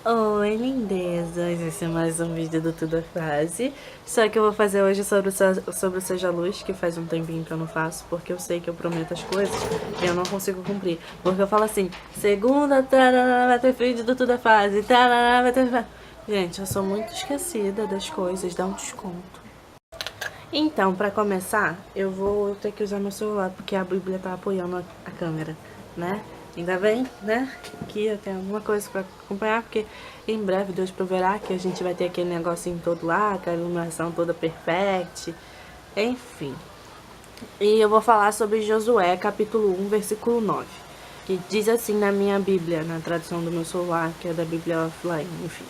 Oi, lindezas! Esse é mais um vídeo do Tudo é Frase. Só que eu vou fazer hoje sobre o Seja Luz, que faz um tempinho que eu não faço, porque eu sei que eu prometo as coisas e eu não consigo cumprir. Porque eu falo assim, segunda, tarará, vai ter vídeo do Tudo é Frase, tarará, vai ter... Gente, eu sou muito esquecida das coisas, dá um desconto. Então, pra começar, eu vou ter que usar meu celular, porque a Bíblia tá apoiando a câmera, né? Ainda bem, né? Que eu tenho alguma coisa pra acompanhar, porque em breve Deus proverá que a gente vai ter aquele negocinho todo lá, aquela iluminação toda perfect, enfim. E eu vou falar sobre Josué, capítulo 1, versículo 9, que diz assim na minha Bíblia, na tradução do meu celular, que é da Bíblia offline, enfim.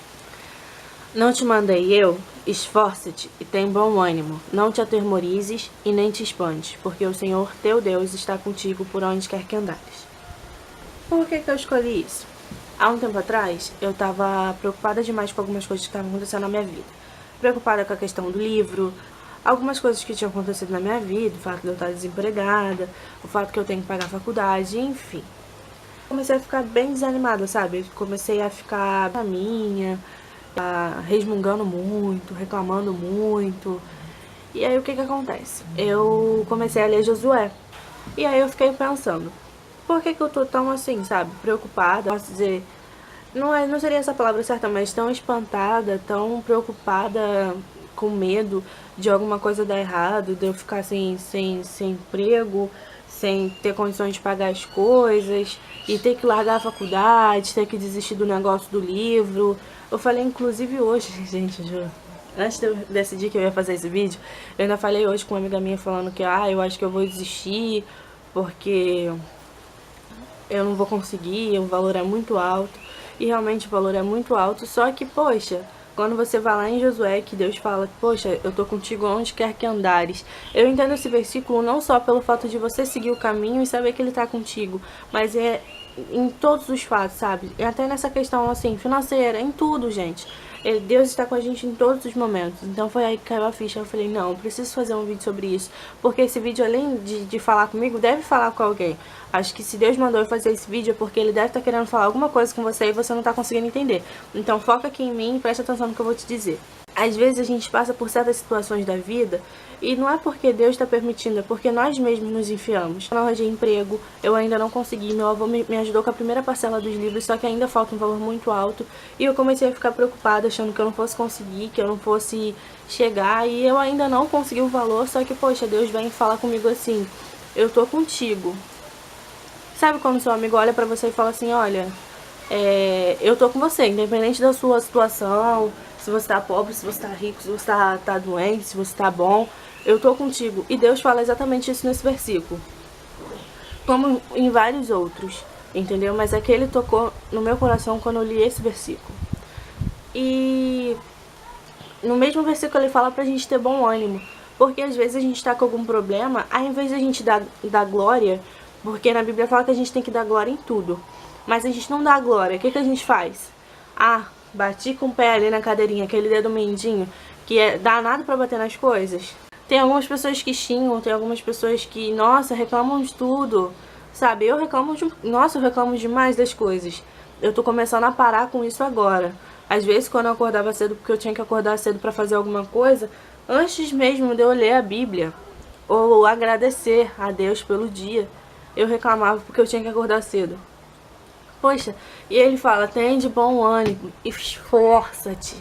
Não te mandei eu? Esforça-te e tem bom ânimo. Não te atemorizes e nem te espantes, porque o Senhor teu Deus está contigo por onde quer que andares. Por que eu escolhi isso? Há um tempo atrás, eu estava preocupada demais com algumas coisas que estavam acontecendo na minha vida. Preocupada com a questão do livro, algumas coisas que tinham acontecido na minha vida, o fato de eu estar desempregada, o fato que eu tenho que pagar a faculdade, enfim. Comecei a ficar bem desanimada, sabe? Comecei a ficar na minha, resmungando muito, reclamando muito. E aí o que acontece? Eu comecei a ler Josué. E aí eu fiquei pensando, por que eu tô tão assim, sabe? Preocupada, posso dizer, não seria essa palavra certa, mas tão espantada, tão preocupada, com medo de alguma coisa dar errado, de eu ficar sem emprego, sem ter condições de pagar as coisas, e ter que largar a faculdade, ter que desistir do negócio do livro. Eu falei, inclusive hoje, gente, juro. Antes de eu decidir que eu ia fazer esse vídeo, eu ainda falei hoje com uma amiga minha falando que, eu acho que eu vou desistir, porque eu não vou conseguir, o valor é muito alto. E realmente o valor é muito alto, só que, poxa, quando você vai lá em Josué, que Deus fala, poxa, eu tô contigo onde quer que andares. Eu entendo esse versículo não só pelo fato de você seguir o caminho e saber que ele tá contigo, mas é em todos os fatos, sabe? E até nessa questão, assim, financeira, em tudo, gente. Deus está com a gente em todos os momentos. Então foi aí que caiu a ficha. Eu falei, não, eu preciso fazer um vídeo sobre isso. Porque esse vídeo, além de falar comigo, deve falar com alguém. Acho que se Deus mandou eu fazer esse vídeo é porque Ele deve estar querendo falar alguma coisa com você e você não está conseguindo entender. Então foca aqui em mim e presta atenção no que eu vou te dizer. Às vezes a gente passa por certas situações da vida e não é porque Deus está permitindo, é porque nós mesmos nos enfiamos. Eu não arranjei emprego, eu ainda não consegui, meu avô me ajudou com a primeira parcela dos livros, só que ainda falta um valor muito alto. E eu comecei a ficar preocupada, achando que eu não fosse conseguir, que eu não fosse chegar. E eu ainda não consegui o valor, só que, poxa, Deus vem falar comigo assim, eu tô contigo. Sabe quando seu amigo olha pra você e fala assim, olha, eu tô com você, independente da sua situação, se você tá pobre, se você tá rico, se você tá doente, se você tá bom, eu tô contigo. E Deus fala exatamente isso nesse versículo, como em vários outros, entendeu? Mas aquele tocou no meu coração quando eu li esse versículo. E no mesmo versículo ele fala pra gente ter bom ânimo, porque às vezes a gente tá com algum problema, ao invés de a gente dar glória, porque na Bíblia fala que a gente tem que dar glória em tudo, mas a gente não dá glória, o que a gente faz? Bati com o pé ali na cadeirinha, aquele dedo mindinho, que é danado pra bater nas coisas. Tem algumas pessoas que xingam, tem algumas pessoas que, nossa, reclamam de tudo, sabe? Eu reclamo demais das coisas. Eu tô começando a parar com isso agora. Às vezes, quando eu acordava cedo, porque eu tinha que acordar cedo pra fazer alguma coisa, antes mesmo de eu ler a Bíblia, ou agradecer a Deus pelo dia, eu reclamava porque eu tinha que acordar cedo. Poxa, e ele fala, tem de bom ânimo, esforça-te,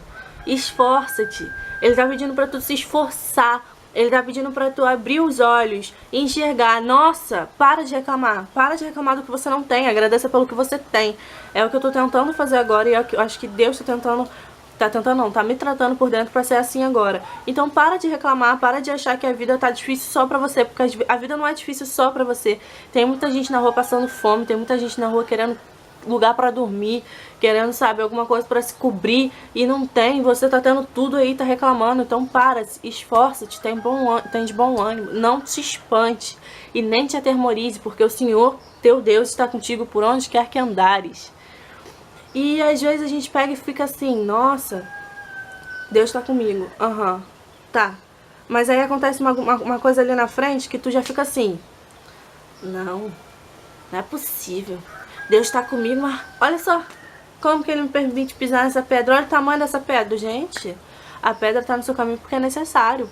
esforça-te. Ele tá pedindo pra tu se esforçar, ele tá pedindo pra tu abrir os olhos, enxergar. Nossa, para de reclamar do que você não tem, agradeça pelo que você tem. É o que eu tô tentando fazer agora e eu acho que Deus tá me tratando por dentro pra ser assim agora. Então para de reclamar, para de achar que a vida tá difícil só pra você, porque a vida não é difícil só pra você. Tem muita gente na rua passando fome, tem muita gente na rua querendo lugar pra dormir, querendo, sabe, alguma coisa pra se cobrir e não tem, você tá tendo tudo aí, tá reclamando. Então para, esforça-te, tem de bom ânimo, não te espante e nem te atemorize, porque o Senhor teu Deus está contigo por onde quer que andares. E às vezes a gente pega e fica assim, nossa, Deus tá comigo, tá. Mas aí acontece uma coisa ali na frente que tu já fica assim, não é possível. Deus tá comigo, mas olha só, Como que ele me permite pisar nessa pedra? Olha o tamanho dessa pedra, gente. A pedra tá no seu caminho porque é necessário.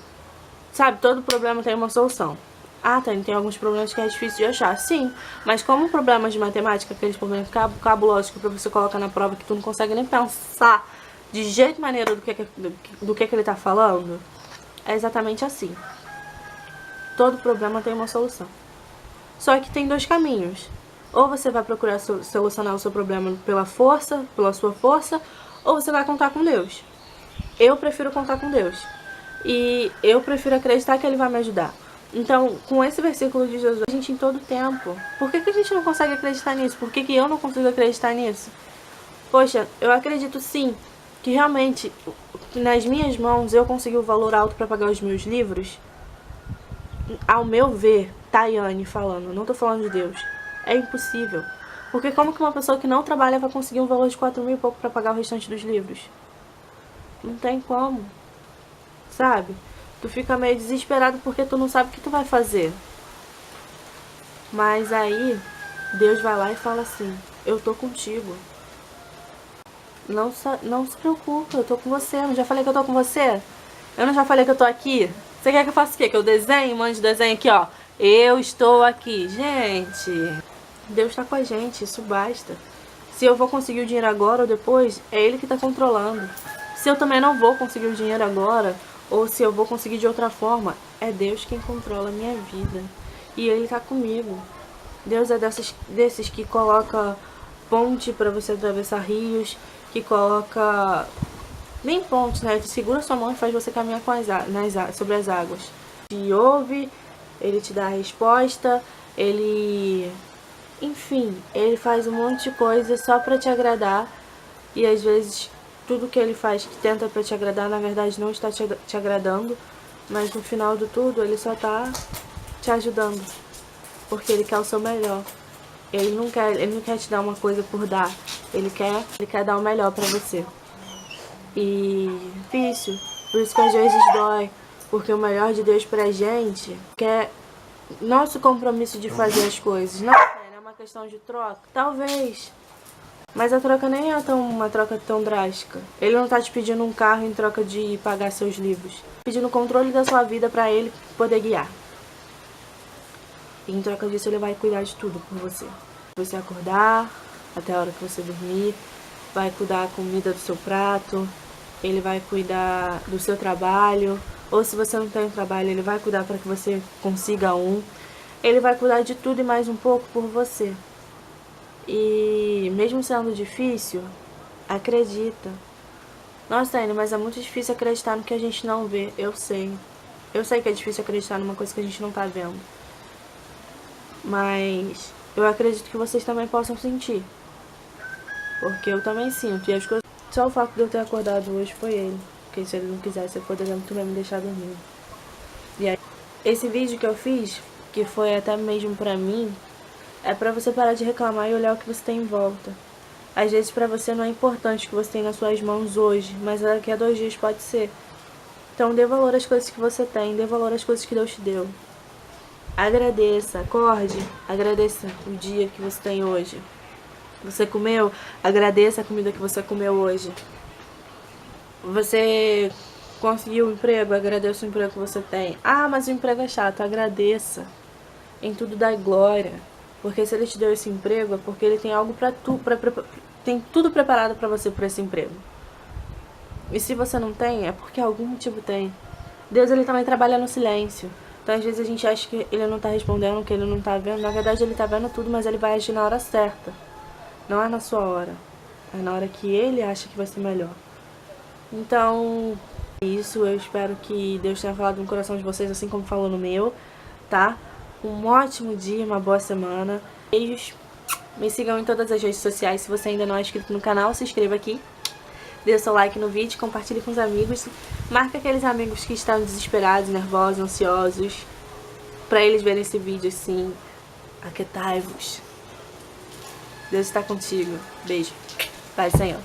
Sabe, todo problema tem uma solução. Ah, tem alguns problemas que é difícil de achar. Sim, mas como problemas de matemática, aqueles problemas cabulosos que o professor coloca na prova que tu não consegue nem pensar de jeito maneiro do que ele tá falando, é exatamente assim. Todo problema tem uma solução. Só que tem dois caminhos. Ou você vai procurar solucionar o seu problema pela sua força, ou você vai contar com Deus. Eu prefiro contar com Deus. E eu prefiro acreditar que Ele vai me ajudar. Então, com esse versículo de Jesus, a gente em todo tempo, por que a gente não consegue acreditar nisso? Por que eu não consigo acreditar nisso? Poxa, eu acredito sim, que realmente, nas minhas mãos, eu consegui o valor alto para pagar os meus livros. Ao meu ver, Tayane falando, não tô falando de Deus, é impossível. Porque como que uma pessoa que não trabalha vai conseguir um valor de 4.000 e pouco para pagar o restante dos livros? Não tem como, sabe? Tu fica meio desesperado porque tu não sabe o que tu vai fazer. Mas aí, Deus vai lá e fala assim, eu tô contigo. Não se preocupa, eu tô com você. Eu não já falei que eu tô com você? Eu não já falei que eu tô aqui? Você quer que eu faça o quê? Que eu desenhe? Mande desenho aqui, ó. Eu estou aqui. Gente, Deus tá com a gente, isso basta. Se eu vou conseguir o dinheiro agora ou depois, é Ele que tá controlando. Se eu também não vou conseguir o dinheiro agora, ou se eu vou conseguir de outra forma, é Deus quem controla a minha vida. E Ele tá comigo. Deus é desses que coloca ponte pra você atravessar rios, que coloca... Nem ponte, né? Ele segura sua mão e faz você caminhar sobre as águas. Te ouve, Ele te dá a resposta, Ele... Enfim, Ele faz um monte de coisa só pra te agradar. E às vezes tudo que Ele faz que tenta pra te agradar, na verdade não está te agradando. Mas no final de tudo, Ele só tá te ajudando. Porque Ele quer o seu melhor. Ele não quer te dar uma coisa por dar. Ele quer dar o melhor pra você. E difícil, por isso que às vezes dói, porque o melhor de Deus pra gente quer nosso compromisso de fazer as coisas. Não é uma questão de troca, talvez, mas a troca nem é uma troca tão drástica. Ele não tá te pedindo um carro em troca de pagar seus livros, pedindo o controle da sua vida pra Ele poder guiar. E em troca disso Ele vai cuidar de tudo por você. Você acordar até a hora que você dormir, vai cuidar da comida do seu prato, Ele vai cuidar do seu trabalho, ou se você não tem trabalho, Ele vai cuidar para que você consiga um. Ele vai cuidar de tudo e mais um pouco por você. E mesmo sendo difícil, acredita. Nossa, Tânia, mas é muito difícil acreditar no que a gente não vê. Eu sei. Eu sei que é difícil acreditar numa coisa que a gente não tá vendo. Mas eu acredito que vocês também possam sentir. Porque eu também sinto. E as coisas... Só o fato de eu ter acordado hoje foi Ele. Porque se Ele não quisesse, eu poderia muito bem me deixar dormir. E aí, esse vídeo que eu fiz, que foi até mesmo pra mim, é pra você parar de reclamar e olhar o que você tem em volta. Às vezes pra você não é importante o que você tem nas suas mãos hoje, mas daqui a 2 dias pode ser. Então dê valor às coisas que você tem, dê valor às coisas que Deus te deu. Agradeça, acorde, agradeça o dia que você tem hoje. Você comeu, agradeça a comida que você comeu hoje. Você conseguiu um emprego, agradeça o emprego que você tem. Ah, mas o emprego é chato, agradeça. Em tudo dá glória. Porque se Ele te deu esse emprego, é porque Ele tem algo tem tudo preparado pra você por esse emprego. E se você não tem, é porque algum motivo tem. Deus, Ele também trabalha no silêncio. Então às vezes a gente acha que Ele não tá respondendo, que Ele não tá vendo. Na verdade Ele tá vendo tudo, mas Ele vai agir na hora certa. Não é na sua hora. É na hora que Ele acha que vai ser melhor. Então, é isso. Eu espero que Deus tenha falado no coração de vocês, assim como falou no meu, tá? Um ótimo dia, uma boa semana. Beijos. Me sigam em todas as redes sociais. Se você ainda não é inscrito no canal, se inscreva aqui. Dê seu like no vídeo, compartilhe com os amigos. Marca aqueles amigos que estão desesperados, nervosos, ansiosos, pra eles verem esse vídeo assim. Aquietai-vos. Deus está contigo. Beijo. Pai do Senhor.